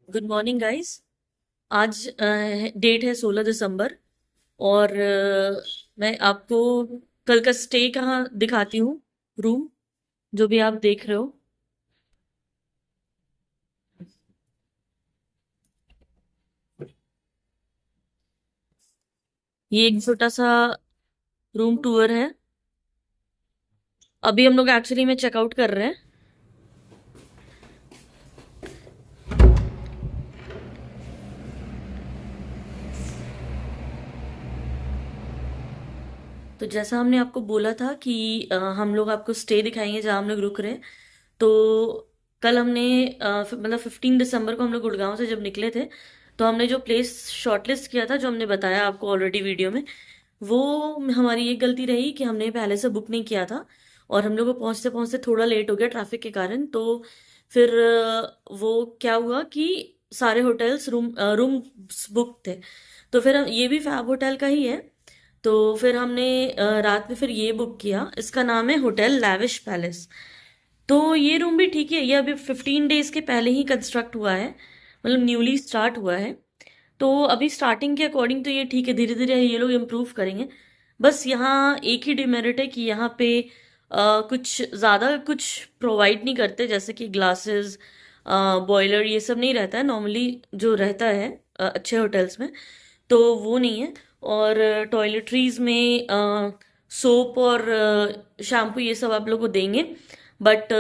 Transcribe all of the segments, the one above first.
Good morning guys. आज date है 16 दिसंबर। और मैं आपको कल का स्टे कहाँ दिखाती हूँ। रूम जो भी आप देख रहे हो, ये एक छोटा सा रूम टूर है। अभी हम लोग एक्चुअली में चेकआउट कर रहे हैं। तो जैसा हमने आपको बोला था कि हम लोग आपको स्टे दिखाएंगे जहाँ हम लोग रुक रहे हैं। तो कल हमने मतलब 15 दिसंबर को हम लोग गुड़गांव से जब निकले थे, तो हमने जो प्लेस शॉर्टलिस्ट किया था, जो हमने बताया आपको ऑलरेडी वीडियो में, वो हमारी ये गलती रही कि हमने पहले से बुक नहीं किया था। और हम लोग को पहुंचते पहुंचते थोड़ा लेट हो गया ट्रैफिक के कारण। तो फिर वो क्या हुआ कि सारे होटल्स रूम्स बुक थे। तो फिर ये भी फैब होटल का ही है। तो फिर हमने रात में फिर ये बुक किया। इसका नाम है होटल लैविश पैलेस। तो ये रूम भी ठीक है। ये अभी 15 डेज के पहले ही कंस्ट्रक्ट हुआ है, मतलब न्यूली स्टार्ट हुआ है। तो अभी स्टार्टिंग के अकॉर्डिंग तो ये ठीक है, धीरे धीरे ये लोग इम्प्रूव करेंगे। बस यहाँ एक ही डिमेरिट है कि यहाँ पे कुछ ज़्यादा कुछ प्रोवाइड नहीं करते, जैसे कि ग्लासेस, बॉयलर, ये सब नहीं रहता है नॉर्मली जो रहता है अच्छे होटल्स में। तो वो नहीं है। और टॉयलेटरीज में सोप और शैम्पू ये सब आप लोग को देंगे। बट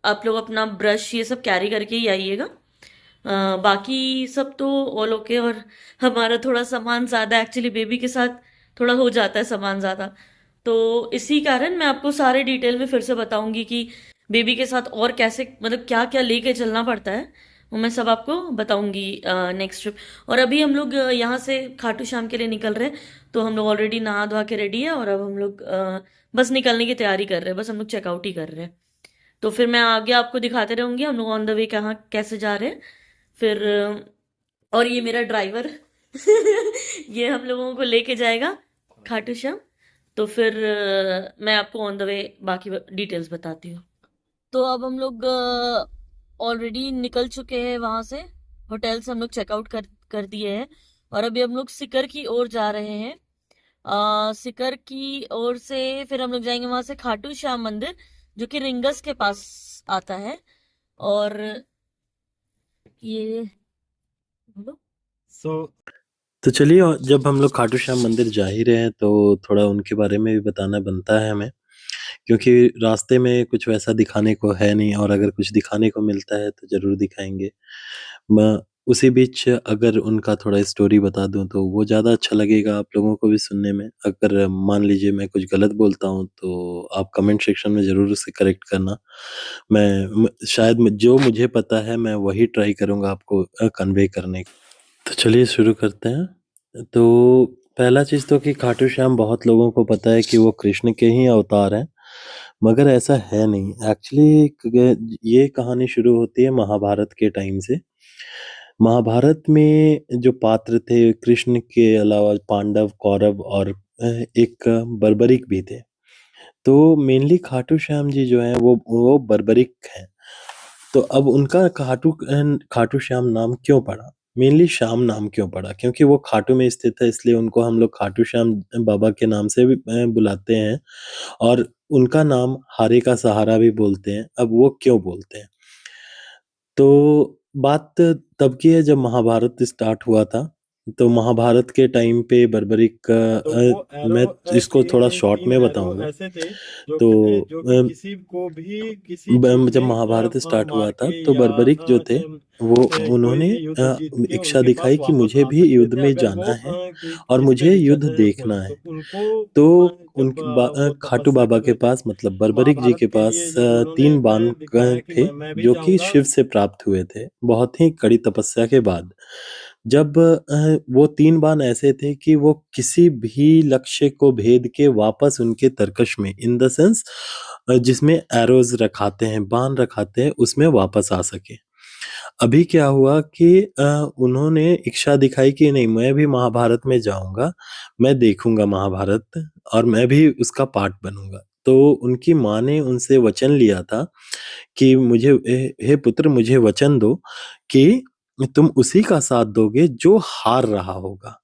आप लोग अपना ब्रश ये सब कैरी करके ही आइएगा। बाकी सब तो ऑल ओके। और हमारा थोड़ा सामान ज़्यादा, एक्चुअली बेबी के साथ थोड़ा हो जाता है सामान ज़्यादा। तो इसी कारण मैं आपको सारे डिटेल में फिर से बताऊंगी कि बेबी के साथ और कैसे, मतलब क्या क्या लेके चलना पड़ता है, वो मैं सब आपको बताऊंगी नेक्स्ट ट्रिप। और अभी हम लोग यहाँ से खाटू श्याम के लिए निकल रहे हैं। तो हम लोग ऑलरेडी नहा धोवा के रेडी है, और अब हम लोग बस निकलने की तैयारी कर रहे हैं। बस हम लोग चेकआउट ही कर रहे हैं। तो फिर मैं आगे आपको दिखाते रहूंगी हम लोग ऑन द वे कहाँ कैसे जा रहे हैं। फिर और ये मेरा ड्राइवर ये हम लोगों को लेके जाएगा खाटू श्याम। तो फिर मैं आपको ऑन द वे बाकी डिटेल्स बताती हूँ। तो अब हम लोग ऑलरेडी निकल चुके हैं वहां से। होटल से हम लोग चेकआउट कर दिए हैं। और अभी हम लोग सिकर की ओर जा रहे हैं। सिकर की ओर से फिर हम लोग जाएंगे वहां से खाटू श्याम मंदिर, जो कि रिंगस के पास आता है। और ये बोलो। तो चलिए, और जब हम लोग खाटू श्याम मंदिर जा ही रहे हैं तो थोड़ा उनके बारे में भी बताना बनता है हमें, क्योंकि रास्ते में कुछ वैसा दिखाने को है नहीं, और अगर कुछ दिखाने को मिलता है तो ज़रूर दिखाएंगे। मैं उसी बीच अगर उनका थोड़ा स्टोरी बता दूं तो वो ज़्यादा अच्छा लगेगा आप लोगों को भी सुनने में। अगर मान लीजिए मैं कुछ गलत बोलता हूं तो आप कमेंट सेक्शन में ज़रूर उसे करेक्ट करना। शायद जो मुझे पता है मैं वही ट्राई करूंगा आपको कन्वे करने का। तो चलिए शुरू करते हैं। तो पहला चीज़ तो कि खाटू श्याम बहुत लोगों को पता है कि वो कृष्ण के ही अवतार हैं, मगर ऐसा है नहीं। एक्चुअली ये कहानी शुरू होती है महाभारत के टाइम से। महाभारत में जो पात्र थे कृष्ण के अलावा पांडव, कौरव और एक बर्बरिक भी थे। तो मेनली खाटू श्याम जी जो हैं वो बर्बरिक हैं। तो अब उनका खाटू श्याम नाम क्यों पड़ा, मेनली श्याम नाम क्यों पड़ा, क्योंकि वो खाटू में स्थित है, इसलिए उनको हम लोग खाटू श्याम बाबा के नाम से भी बुलाते हैं। और उनका नाम हारे का सहारा भी बोलते हैं। अब वो क्यों बोलते हैं, तो बात तब की है जब महाभारत स्टार्ट हुआ था। तो महाभारत के टाइम पे बर्बरिक तो वो मैं एरो इसको थोड़ा तीन शॉर्ट तीन में एरो बताऊंगा। ऐसे थे जो तो जो कि किसी को भी किसी चीज जब में महाभारत स्टार्ट हुआ मार था के तो या बर्बरिक जो थे वो कोई उन्होंने भी युद्ध जीत के इच्छा उनके पास दिखाई कि वापस मुझे आ भी सकते युद्ध थे में अगर वो जाना है और किस पे मुझे भी युद्ध जब देखना है। उनको तो जब उनके वो खाटू तपस्या बाबा कर के रहे थे पास, मतलब बर्बरिक जी महाभारत के के पास लिए जब उन्होंने 3 बाण दिखाया कि थे, मैं भी जो कि जाऊंगा। शिव से प्राप्त हुए थे बहुत ही कड़ी तपस्या के बाद। जब वो 3 बाण ऐसे थे कि वो किसी भी लक्ष्य को भेद के वापस उनके तरकश में, इन द सेंस जिसमें एरोज रखाते हैं, बाण रखाते हैं, उसमें वापस आ सके। अभी क्या हुआ कि उन्होंने इच्छा दिखाई कि नहीं, मैं भी महाभारत में जाऊंगा, मैं देखूंगा महाभारत और मैं भी उसका पार्ट बनूंगा। तो उनकी माँ ने उनसे वचन लिया था कि हे पुत्र, मुझे वचन दो कि तुम उसी का साथ दोगे जो हार रहा होगा।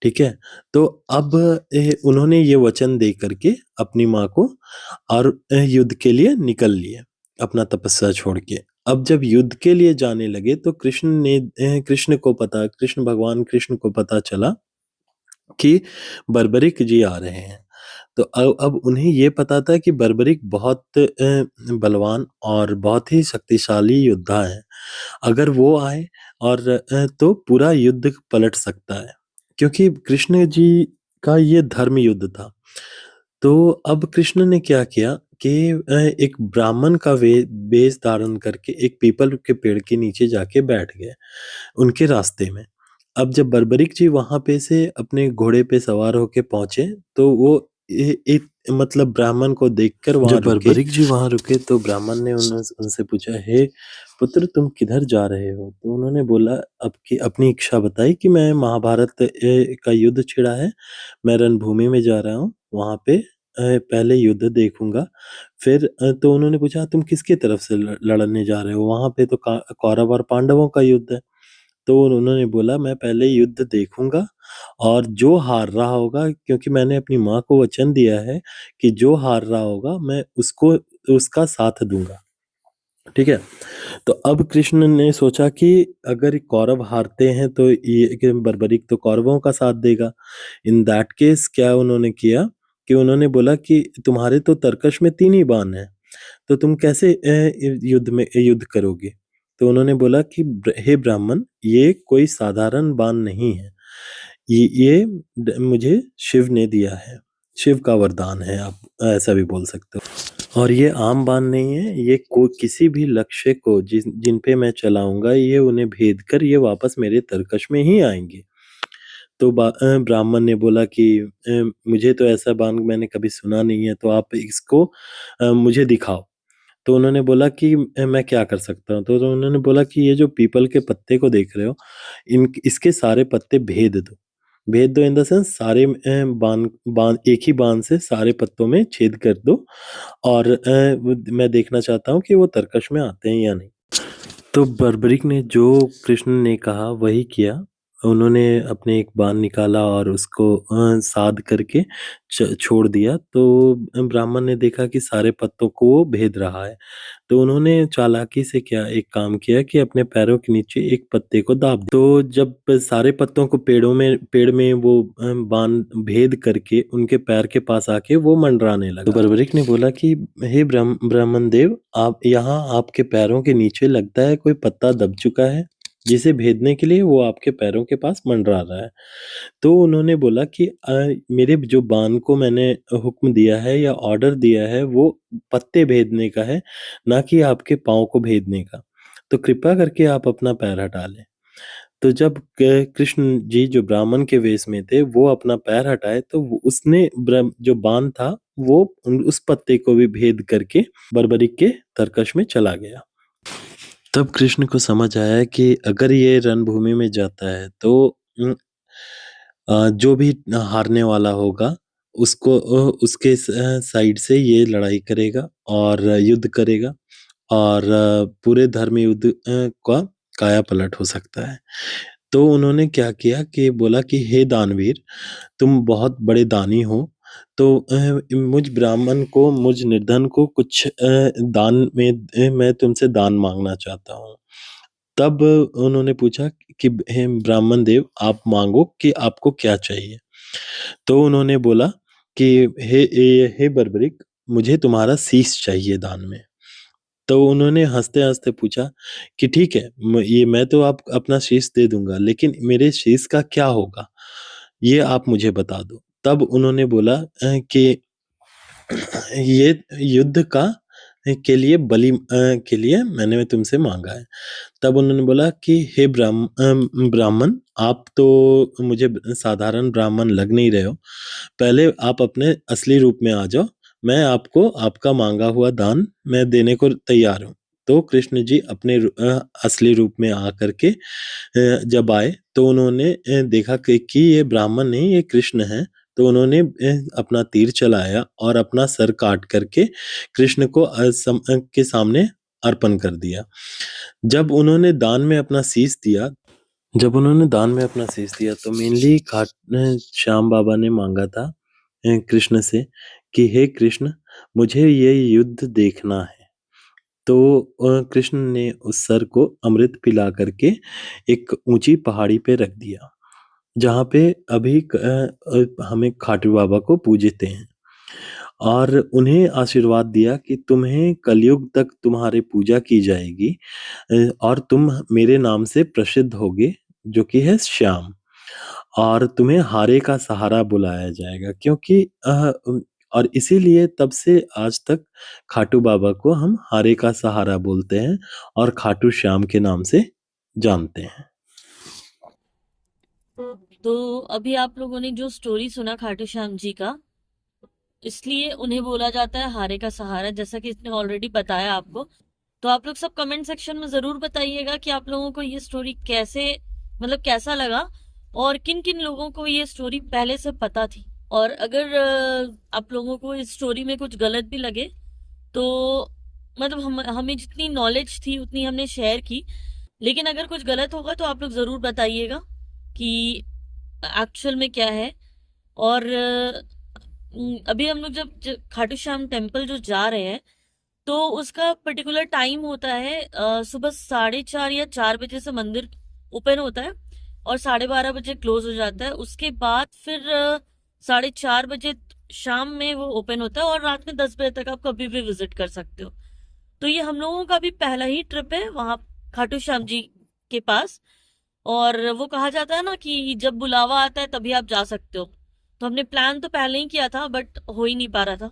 ठीक है? तो अब उन्होंने ये वचन दे करके अपनी माँ को और युद्ध के लिए निकल लिए अपना तपस्या छोड़ के। अब जब युद्ध के लिए जाने लगे तो कृष्ण भगवान कृष्ण को पता चला कि बर्बरिक जी आ रहे हैं। तो अब उन्हें ये पता था कि बर्बरिक बहुत बलवान और बहुत ही शक्तिशाली योद्धा है। अगर वो आए और तो पूरा युद्ध पलट सकता है, क्योंकि कृष्ण जी का ये धर्म युद्ध था। तो अब कृष्ण ने क्या किया कि एक ब्राह्मण का वेश धारण करके एक पीपल के पेड़ के नीचे जाके बैठ गए उनके रास्ते में। अब जब बर्बरिक जी वहां पे से अपने घोड़े पे सवार होके पहुंचे तो वो एक मतलब ब्राह्मण को देखकर वहां जब रुके। बर्बरिक जी वहां रुके तो ब्राह्मण ने उनसे पूछा, हे पुत्र, तुम किधर जा रहे हो? तो उन्होंने बोला, अपनी इच्छा बताई कि मैं महाभारत का युद्ध छिड़ा है, मैं रणभूमि में जा रहा हूँ, वहां पे पहले युद्ध देखूंगा। फिर तो उन्होंने पूछा, तुम किसके तरफ से लड़ने जा रहे हो? वहां पे तो कौरव और पांडवों का युद्ध है। तो उन्होंने बोला, मैं पहले युद्ध देखूंगा और जो हार रहा होगा, क्योंकि मैंने अपनी माँ को वचन दिया है कि जो हार रहा होगा मैं उसको उसका साथ दूंगा। ठीक है? तो अब कृष्ण ने सोचा कि अगर कौरव हारते हैं तो ये कि बर्बरिक तो कौरवों का साथ देगा। इन दैट केस क्या उन्होंने किया कि उन्होंने बोला कि तुम्हारे तो तरकश में 3 ही बाण हैं, तो तुम कैसे युद्ध करोगे? तो उन्होंने बोला कि हे ब्राह्मण, ये कोई साधारण बाण नहीं है, मुझे शिव ने दिया है, शिव का वरदान है, आप ऐसा भी बोल सकते हो। और ये आम बाण नहीं है, ये किसी भी लक्ष्य को जिन पे मैं चलाऊंगा, ये उन्हें भेद कर ये वापस मेरे तरकश में ही आएंगे। तो ब्राह्मण ने बोला कि मुझे तो ऐसा बाण मैंने कभी सुना नहीं है, तो आप इसको मुझे दिखाओ। तो उन्होंने बोला कि मैं क्या कर सकता हूँ? तो उन्होंने बोला कि ये जो पीपल के पत्ते को देख रहे हो, इसके सारे पत्ते भेद दो। भेद दो इन द सेंस, सारे बाण बाण एक ही बाण से सारे पत्तों में छेद कर दो, और मैं देखना चाहता हूँ कि वो तरकश में आते हैं या नहीं। तो बर्बरिक ने जो कृष्ण ने कहा वही किया। उन्होंने अपने एक बाण निकाला और उसको साध करके छोड़ दिया। तो ब्राह्मण ने देखा कि सारे पत्तों को वो भेद रहा है। तो उन्होंने चालाकी से क्या एक काम किया कि अपने पैरों के नीचे एक पत्ते को दाब दिया। तो जब सारे पत्तों को पेड़ में वो बाण भेद करके उनके पैर के पास आके वो मंडराने लगा। तो बर्बरिक ने बोला कि हे ब्राह्मण देव, आप यहाँ आपके पैरों के नीचे लगता है कोई पत्ता दब चुका है, जिसे भेदने के लिए वो आपके पैरों के पास मंडरा रहा है। तो उन्होंने बोला कि मेरे जो बाण को मैंने हुक्म दिया है या ऑर्डर दिया है वो पत्ते भेदने का है, ना कि आपके पाँव को भेदने का। तो कृपा करके आप अपना पैर हटा लें। तो जब कृष्ण जी जो ब्राह्मण के वेश में थे वो अपना पैर हटाए तो उसने जो बाण था वो उस पत्ते को भी भेद करके बर्बरिक के तरकश में चला गया। तब कृष्ण को समझ आया कि अगर ये रणभूमि में जाता है तो जो भी हारने वाला होगा उसको उसके साइड से ये लड़ाई करेगा और युद्ध करेगा, और पूरे धर्म युद्ध का काया पलट हो सकता है। तो उन्होंने क्या किया कि बोला कि हे दानवीर, तुम बहुत बड़े दानी हो, तो मुझ ब्राह्मण को, मुझ निर्धन को कुछ दान में मैं तुमसे दान मांगना चाहता हूँ। तब उन्होंने पूछा कि हे ब्राह्मण देव, आप मांगो कि आपको क्या चाहिए? तो उन्होंने बोला कि हे बर्बरिक, मुझे तुम्हारा शीश चाहिए दान में। तो उन्होंने हंसते-हंसते पूछा कि ठीक है, ये मैं तो आप अपना शीश दे दूंगा, लेकिन मेरे शीश का क्या होगा, ये आप मुझे बता दो। तब उन्होंने बोला कि ये युद्ध का के लिए के लिए मैंने तुमसे मांगा है। तब उन्होंने बोला कि हे ब्राह्मण, आप तो मुझे साधारण ब्राह्मण लग नहीं रहे हो, पहले आप अपने असली रूप में आ जाओ, मैं आपको आपका मांगा हुआ दान मैं देने को तैयार हूँ। तो कृष्ण जी अपने असली रूप में आ करके जब आए तो उन्होंने देखा कि ये ब्राह्मण नहीं, ये कृष्ण है। तो उन्होंने अपना तीर चलाया और अपना सर काट करके कृष्ण को के सामने अर्पण कर दिया। जब उन्होंने दान में अपना शीश दिया तो मेनली श्याम बाबा ने मांगा था कृष्ण से कि हे कृष्ण, मुझे ये युद्ध देखना है। तो कृष्ण ने उस सर को अमृत पिला करके एक ऊंची पहाड़ी पे रख दिया, जहाँ पे अभी हमें खाटू बाबा को पूजते हैं, और उन्हें आशीर्वाद दिया कि तुम्हें कलयुग तक तुम्हारी पूजा की जाएगी और तुम मेरे नाम से प्रसिद्ध होगे, जो कि है श्याम, और तुम्हें हारे का सहारा बुलाया जाएगा, क्योंकि और इसीलिए तब से आज तक खाटू बाबा को हम हारे का सहारा बोलते हैं और खाटू श्याम के नाम से जानते हैं। तो अभी आप लोगों ने जो स्टोरी सुना खाटू श्याम जी का, इसलिए उन्हें बोला जाता है हारे का सहारा, जैसा कि इसने ऑलरेडी बताया आपको। तो आप लोग सब कमेंट सेक्शन में जरूर बताइएगा कि आप लोगों को ये स्टोरी कैसा लगा, और किन किन लोगों को ये स्टोरी पहले से पता थी। और अगर आप लोगों को इस स्टोरी में कुछ गलत भी लगे तो मतलब हमें जितनी नॉलेज थी उतनी हमने शेयर की, लेकिन अगर कुछ गलत होगा तो आप लोग जरूर बताइएगा कि एक्चुअल में क्या है। और अभी हम लोग जब खाटू श्याम टेम्पल जो जा रहे हैं, तो उसका पर्टिकुलर टाइम होता है सुबह 4:30 या 4 बजे से मंदिर ओपन होता है और 12:30 बजे क्लोज हो जाता है। उसके बाद फिर 4:30 बजे शाम में वो ओपन होता है और रात में 10 बजे तक आप कभी भी विजिट कर सकते हो। तो ये हम लोगों का भी पहला ही ट्रिप है वहां खाटू श्याम जी के पास। और वो कहा जाता है ना कि जब बुलावा आता है तभी आप जा सकते हो। तो हमने प्लान तो पहले ही किया था, बट हो ही नहीं पा रहा था।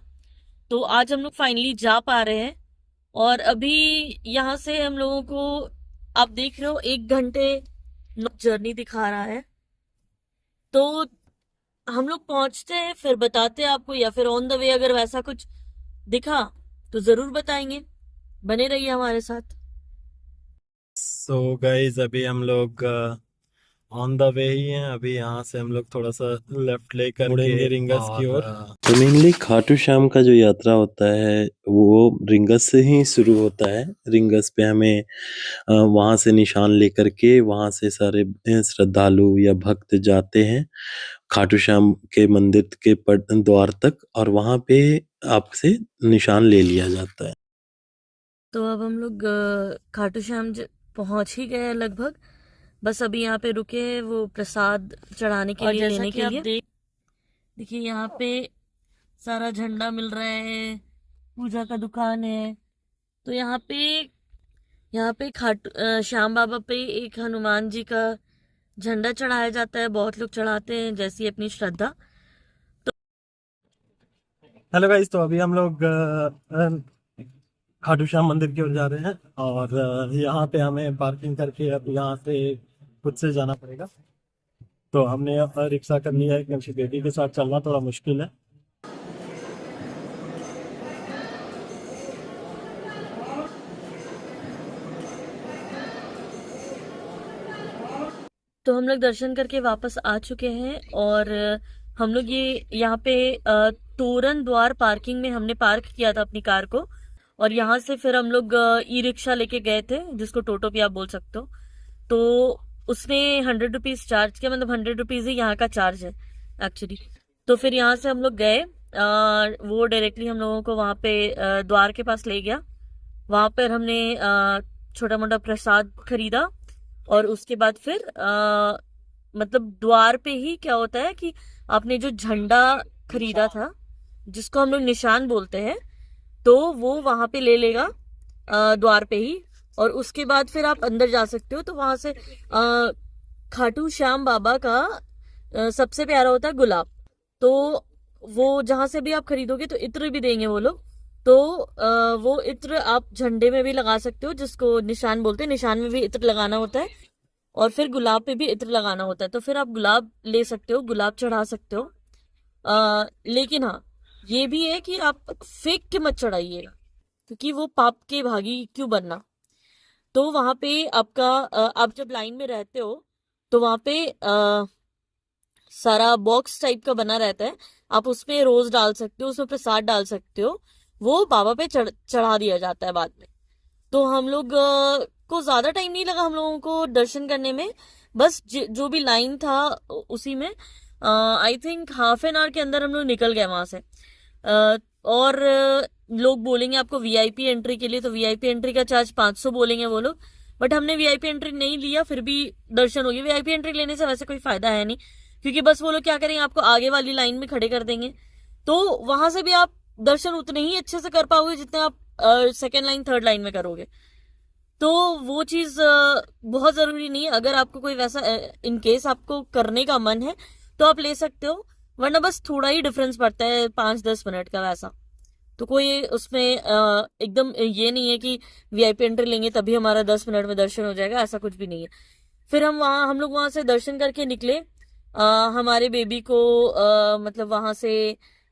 तो आज हम लोग फाइनली जा पा रहे हैं। और अभी यहाँ से हम लोगों को, आप देख रहे हो, 1 घंटे जर्नी दिखा रहा है। तो हम लोग पहुंचते हैं फिर बताते हैं आपको, या फिर ऑन द वे अगर वैसा कुछ दिखा तो जरूर बताएंगे। बने रहिए हमारे साथ। सो गाइज अभी हम लोग ऑन द वे ही हैं। अभी यहाँ से हम लोग थोड़ा सा लेफ्ट लेकर मुड़ेंगे रिंगस की ओर। तो मेनली खाटू श्याम का जो यात्रा होता है वो रिंगस से ही शुरू होता है। रिंगस पे हमें वहाँ से निशान लेकर के वहाँ से सारे श्रद्धालु या भक्त जाते हैं खाटू श्याम के मंदिर के द्वार तक, और वहाँ पे आपसे निशान ले लिया जाता है। तो अब हम लोग खाटू श्याम पहुंच ही गए लगभग। बस अभी यहाँ पे रुके हैं वो प्रसाद चढ़ाने के लिए, लेने के लिए। देखिए यहाँ पे सारा झंडा मिल रहा है, पूजा का दुकान है। तो यहाँ पे खाटू श्याम बाबा पे एक हनुमान जी का झंडा चढ़ाया जाता है। बहुत लोग चढ़ाते हैं जैसी अपनी श्रद्धा। हेलो गाइस, तो अभी हम लोग खाटू श्याम मंदिर की ओर जा रहे हैं और यहाँ पे हमें पार्किंग करके अब यहाँ से खुद से जाना पड़ेगा। तो हमने रिक्शा कर लिया है क्योंकि बेटी के साथ चलना थोड़ा मुश्किल है। तो हम लोग दर्शन करके वापस आ चुके हैं और हम लोग ये यहाँ पे तोरण द्वार पार्किंग में हमने पार्क किया था अपनी कार को। और यहाँ से फिर हम लोग ई रिक्शा लेके गए थे, जिसको टोटो भी आप बोल सकते हो। तो उसने 100 रुपीज चार्ज किया, मतलब 100 रुपीज ही यहाँ का चार्ज है एक्चुअली। तो फिर यहाँ से हम लोग गए, वो डायरेक्टली हम लोगों को वहाँ पे द्वार के पास ले गया। वहाँ पर हमने छोटा मोटा प्रसाद खरीदा और उसके बाद फिर मतलब द्वार पे ही क्या होता है कि आपने जो झंडा खरीदा था, जिसको हम लोग निशान बोलते हैं, तो वो वहां पे ले लेगा द्वार पे ही। और उसके बाद फिर आप अंदर जा सकते हो। तो वहां से खाटू श्याम बाबा का सबसे प्यारा होता है गुलाब। तो वो जहां से भी आप खरीदोगे तो इत्र भी देंगे वो लोग। तो वो इत्र आप झंडे में भी लगा सकते हो, जिसको निशान बोलते हैं। निशान में भी इत्र लगाना होता है और फिर गुलाब पे भी इत्र लगाना होता है। तो फिर आप गुलाब ले सकते हो, गुलाब चढ़ा सकते हो। लेकिन हाँ, ये भी है कि आप फेंक के मत चढ़ाइएगा, क्योंकि वो पाप के भागी क्यों बनना। तो वहां पे आपका आप जब लाइन में रहते हो तो वहां पे सारा बॉक्स टाइप का बना रहता है। आप उसमें रोज डाल सकते हो, उसमें प्रसाद डाल सकते हो। वो बाबा पे चढ़ा दिया जाता है बाद में। तो हम लोग को ज्यादा टाइम नहीं लगा हम लोगों को दर्शन करने में। बस जो भी लाइन था उसी में I think half an hour के अंदर हम लोग निकल गए वहां से। और लोग बोलेंगे आपको वीआईपी एंट्री के लिए, तो वीआईपी एंट्री का चार्ज 500 बोलेंगे वो लोग, बट हमने वीआईपी एंट्री नहीं लिया, फिर भी दर्शन हो गए। वीआईपी एंट्री लेने से वैसे कोई फायदा है नहीं, क्योंकि बस वो लोग क्या करेंगे, आपको आगे वाली लाइन में खड़े कर देंगे, तो वहां से भी आप दर्शन उतने ही अच्छे से कर पाओगे जितने आप सेकेंड लाइन थर्ड लाइन में करोगे। तो वो चीज बहुत जरूरी नहीं है। अगर आपको कोई वैसा इन केस आपको करने का मन है तो आप ले सकते हो, वरना बस थोड़ा ही डिफरेंस पड़ता है 5-10 मिनट का वैसा। तो कोई उसमें एकदम ये नहीं है कि वीआईपी एंट्री लेंगे तभी हमारा 10 मिनट में दर्शन हो जाएगा, ऐसा कुछ भी नहीं है। फिर हम लोग वहां से दर्शन करके निकले। हमारे बेबी को मतलब वहां से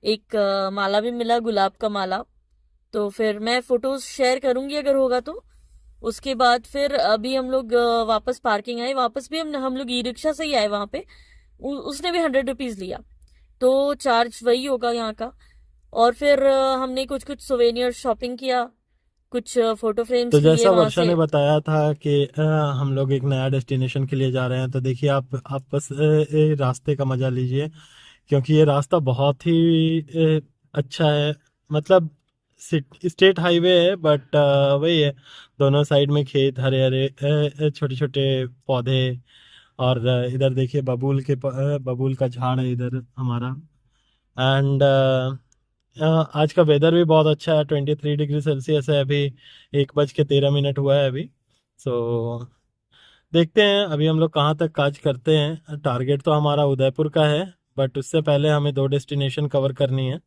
एक माला भी मिला, गुलाब का माला। तो फिर मैं फोटोज शेयर करूंगी अगर होगा तो। उसके बाद फिर अभी हम लोग वापस पार्किंग आए, वापस भी हम लोग ई रिक्शा से ही आए वहां पे। उसने भी 100 रुपीज लिया, तो चार्ज वही होगा यहाँ का। और फिर हमने कुछ कुछ सोवेनियर शॉपिंग किया, कुछ फोटो तो फ्रेम्स लिए जैसा वहां वर्षा से। ने बताया था कि हम लोग एक नया डेस्टिनेशन के लिए जा रहे हैं, तो देखिए आप बस रास्ते का मजा लीजिए, क्योंकि ये रास्ता बहुत ही अच्छा है। मतलब स्टेट हाईवे है, बट वही है, दोनों साइड में खेत, हरे हरे छोटे छोटे पौधे। और इधर देखिए बबूल का झाड़ है इधर हमारा। एंड आज का वेदर भी बहुत अच्छा है, 23 डिग्री सेल्सियस है अभी। 1:13 हुआ है अभी। सो देखते हैं अभी हम लोग कहाँ तक काज करते हैं। टारगेट तो हमारा उदयपुर का है, बट उससे पहले हमें 2 डेस्टिनेशन कवर करनी है।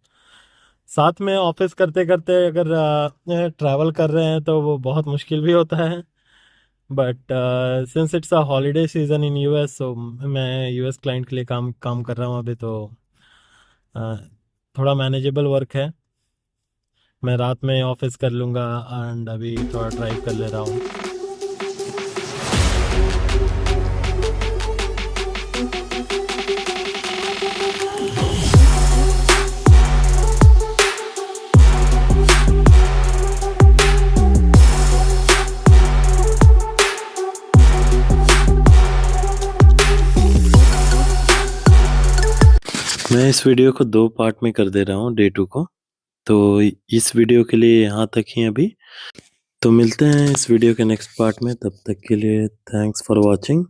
साथ में ऑफिस करते करते अगर ट्रैवल कर रहे हैं तो वो बहुत मुश्किल भी होता है। But since it's a holiday season in US, so मैं यूएस क्लाइंट के लिए काम काम कर रहा हूँ अभी, तो अ, थोड़ा मैनेजेबल वर्क है। मैं रात में ऑफिस कर लूँगा, एंड अभी थोड़ा ड्राइव कर ले रहा हूँ। मैं इस वीडियो को 2 पार्ट में कर दे रहा हूँ, डे 2 को। तो इस वीडियो के लिए यहाँ तक ही अभी। तो मिलते हैं इस वीडियो के नेक्स्ट पार्ट में, तब तक के लिए थैंक्स फॉर वॉचिंग।